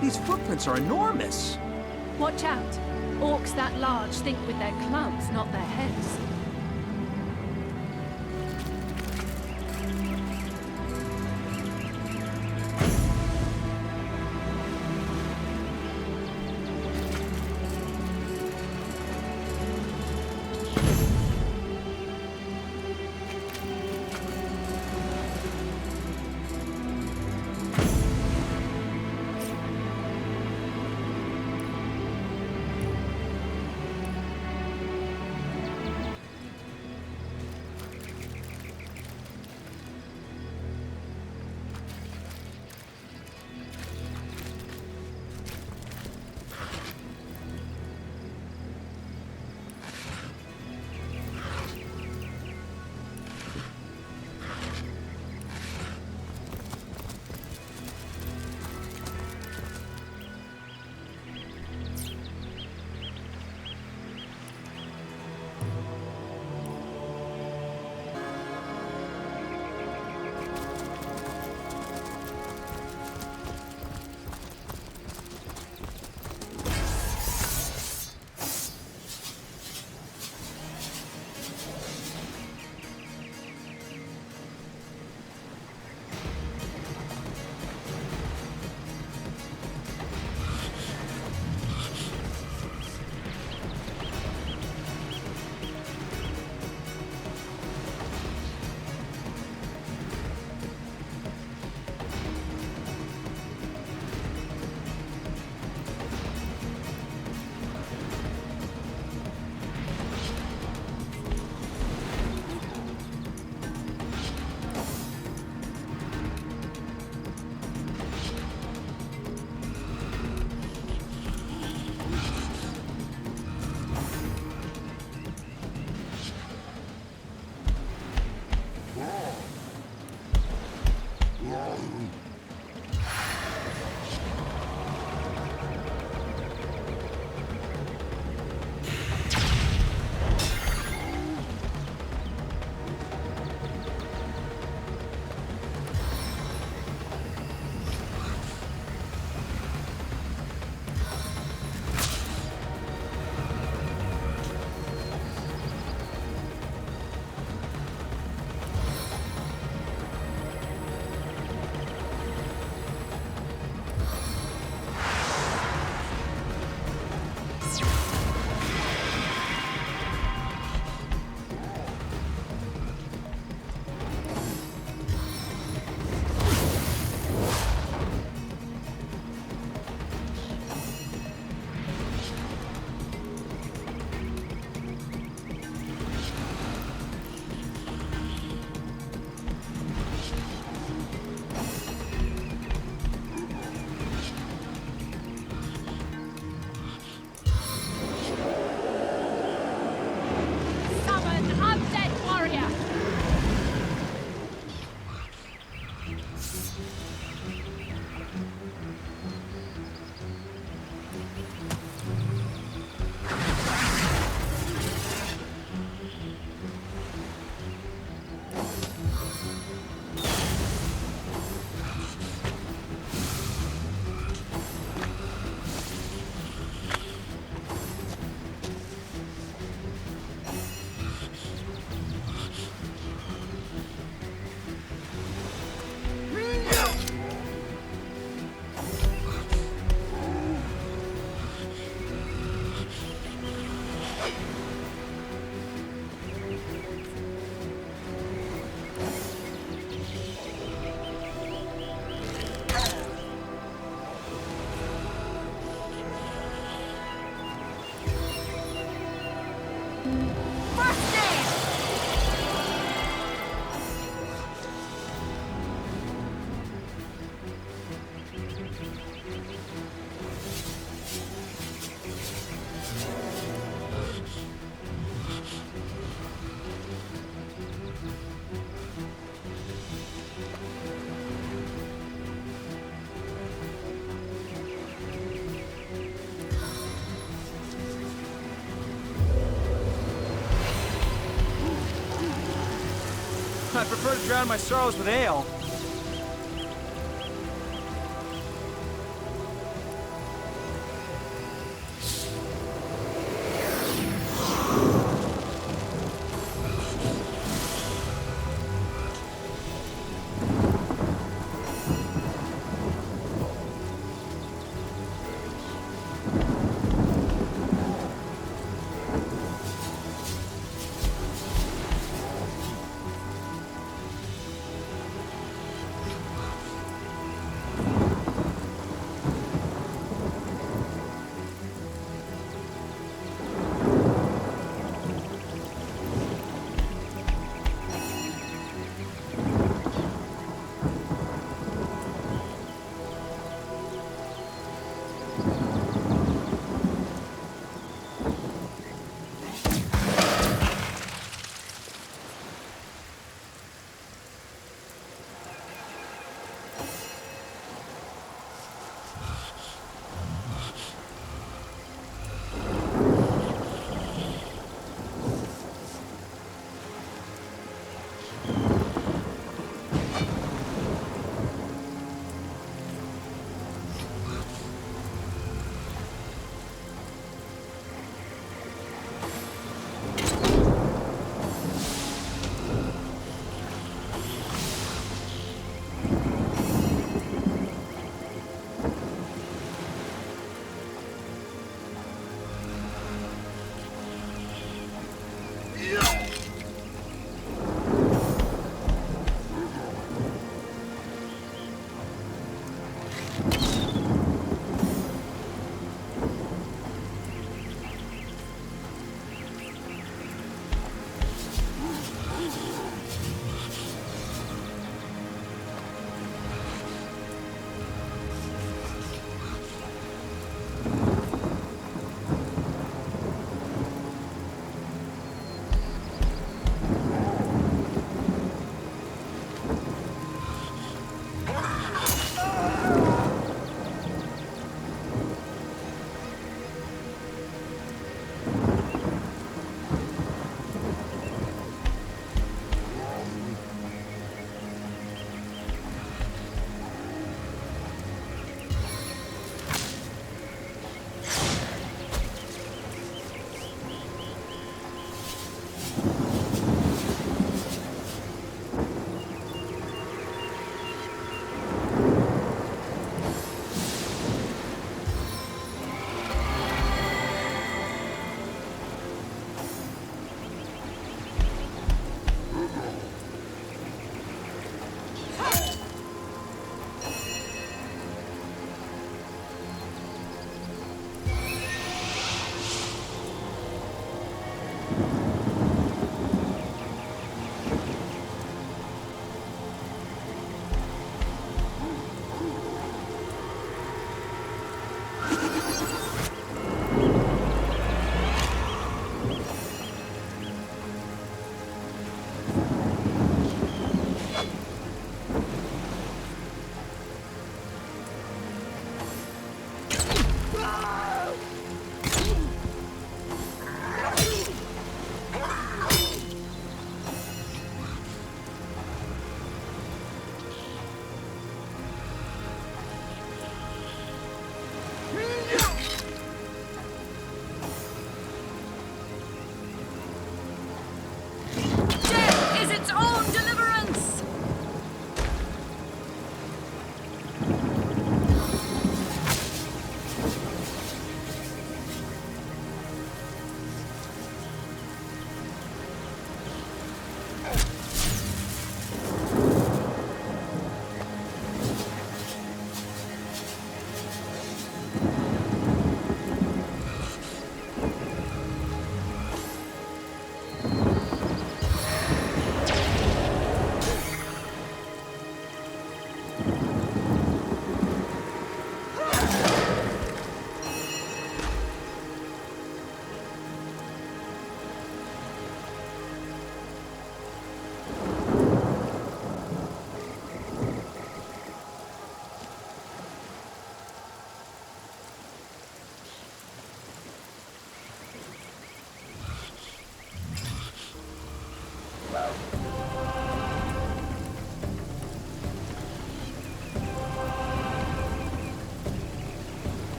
These footprints are enormous. Watch out. Orcs that large think with their clubs, not their heads. I prefer to drown my sorrows with ale.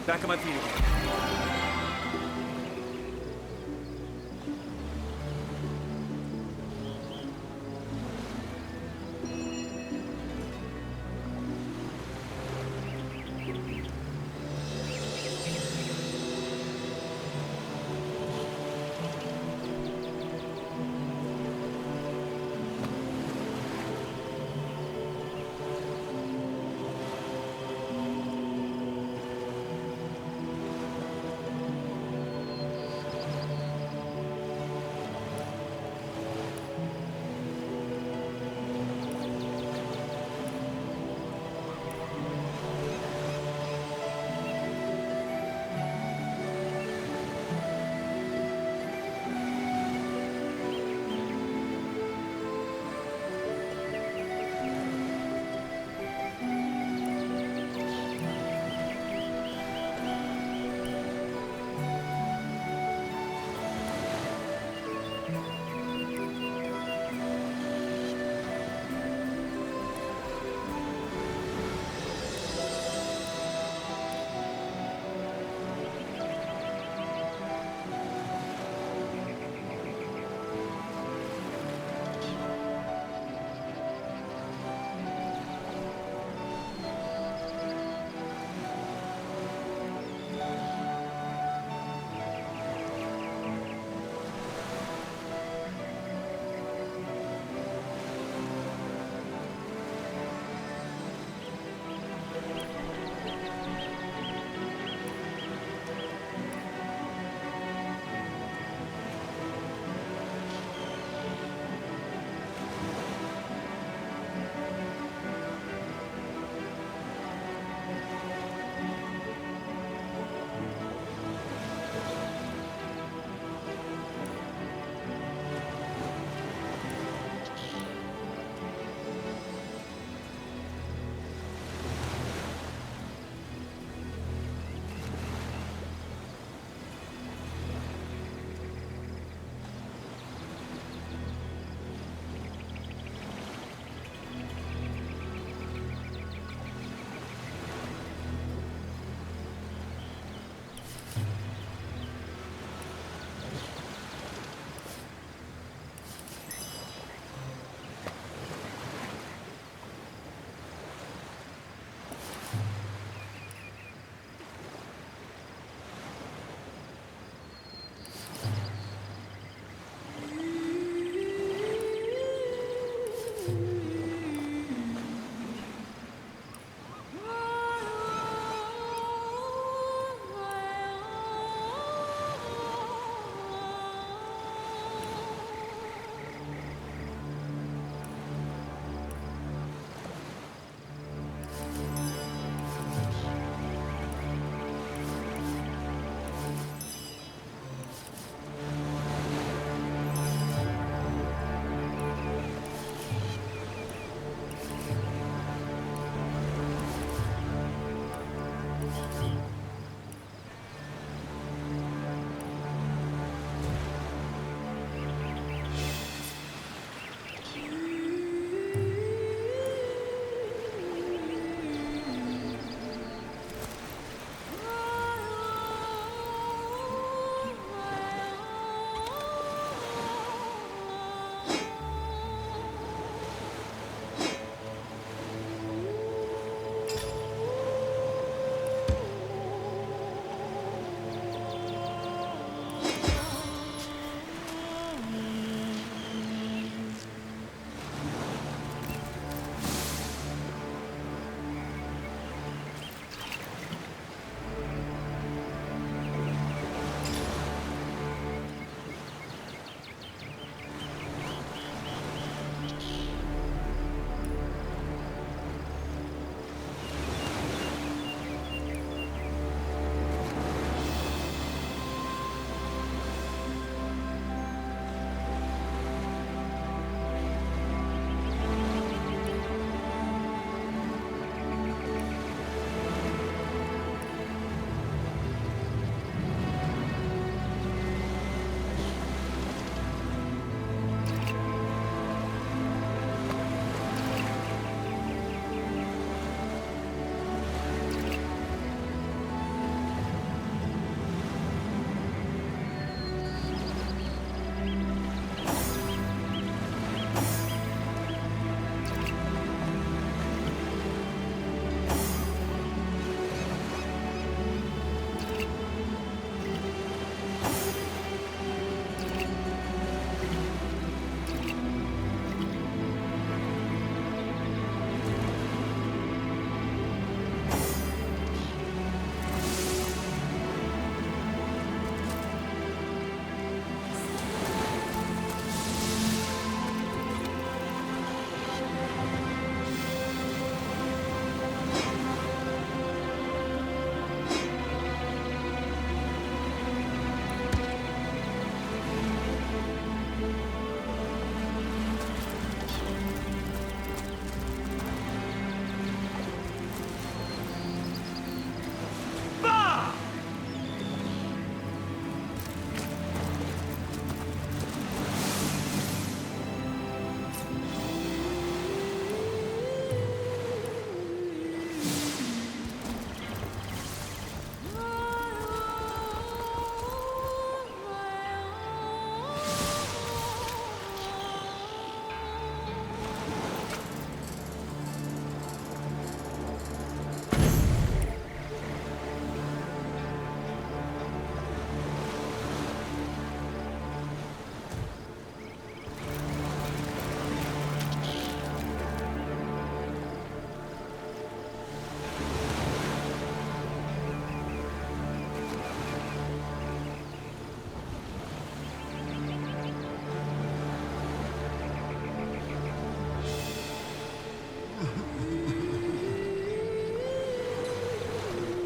Back on my feet again.